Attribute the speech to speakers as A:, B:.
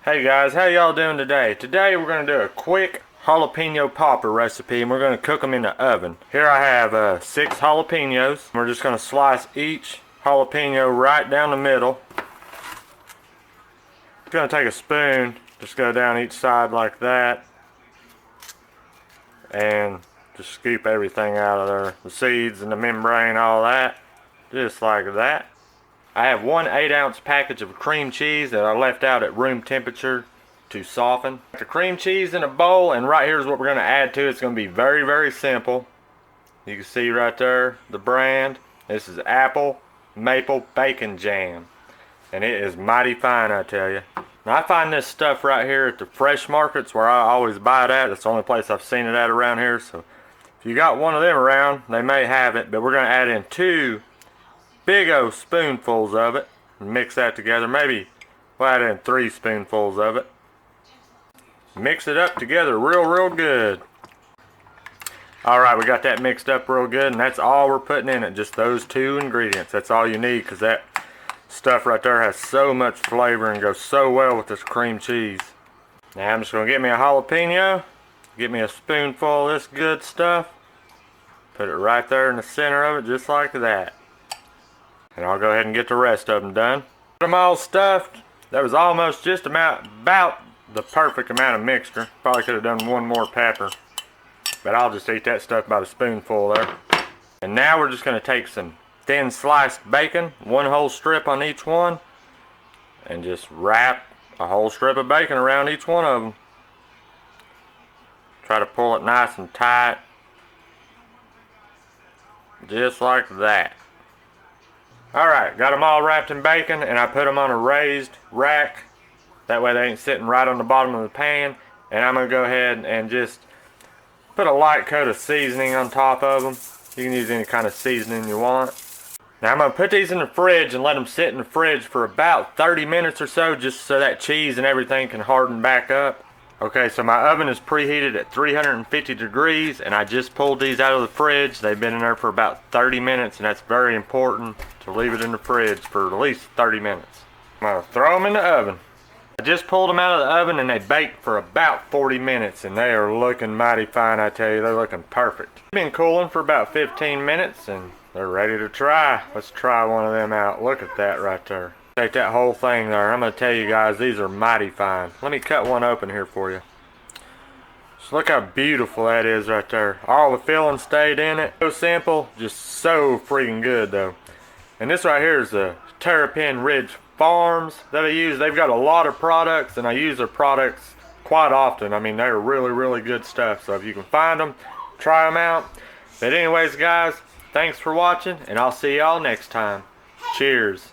A: Hey guys, how y'all doing today? Today we're going to do a quick jalapeno popper recipe and we're going to cook them in the oven. Here I have 6 jalapenos. We're just going to slice each jalapeno right down the middle. I'm going to take a spoon, just go down each side like that, and just scoop everything out of there. The seeds and the membrane, all that, just like that. I have 1 8-ounce package of cream cheese that I left out at room temperature to soften. The cream cheese in a bowl, and right here is what we're going to add to it. It's going to be very, very simple. You can see right there the brand. This is apple maple bacon jam, and it is mighty fine, I tell you. Now I find this stuff right here at the fresh markets where I always buy it at. It's the only place I've seen it at around here. So if you got one of them around, they may have it, but we're going to add in 2 big old spoonfuls of it and mix that together. Maybe we'll add in 3 spoonfuls of it. Mix it up together real good. Alright, we got that mixed up real good, and that's all we're putting in it, just those 2 ingredients. That's all you need, because that stuff right there has so much flavor and goes so well with this cream cheese. Now I'm just going to get me a jalapeno, get me a spoonful of this good stuff, put it right there in the center of it just like that. And I'll go ahead and get the rest of them done. Got them all stuffed. That was almost just about the perfect amount of mixture. Probably could have done 1 more pepper, but I'll just eat that stuff by the spoonful there. And now we're just going to take some thin sliced bacon, 1 whole strip on each one, and just wrap a whole strip of bacon around each one of them. Try to pull it nice and tight, just like that. Alright, got them all wrapped in bacon, and I put them on a raised rack. That way they ain't sitting right on the bottom of the pan. And I'm going to go ahead and just put a light coat of seasoning on top of them. You can use any kind of seasoning you want. Now I'm going to put these in the fridge and let them sit in the fridge for about 30 minutes or so, just so that cheese and everything can harden back up. Okay, so my oven is preheated at 350 degrees, and I just pulled these out of the fridge. They've been in there for about 30 minutes, and that's very important to leave it in the fridge for at least 30 minutes. I'm going to throw them in the oven. I just pulled them out of the oven, and they baked for about 40 minutes, and they are looking mighty fine, I tell you. They're looking perfect. Been cooling for about 15 minutes, and they're ready to try. Let's try one of them out. Look at that right there. Take that whole thing there. I'm going to tell you guys, these are mighty fine. Let me cut one open here for you. Just look how beautiful that is right there. All the filling stayed in it. So simple, just so freaking good though. And this right here is the Terrapin Ridge Farms that I use. They've got a lot of products, and I use their products quite often. I mean, they're really good stuff. So if you can find them, try them out. But anyways guys, thanks for watching, and I'll see y'all next time. Cheers.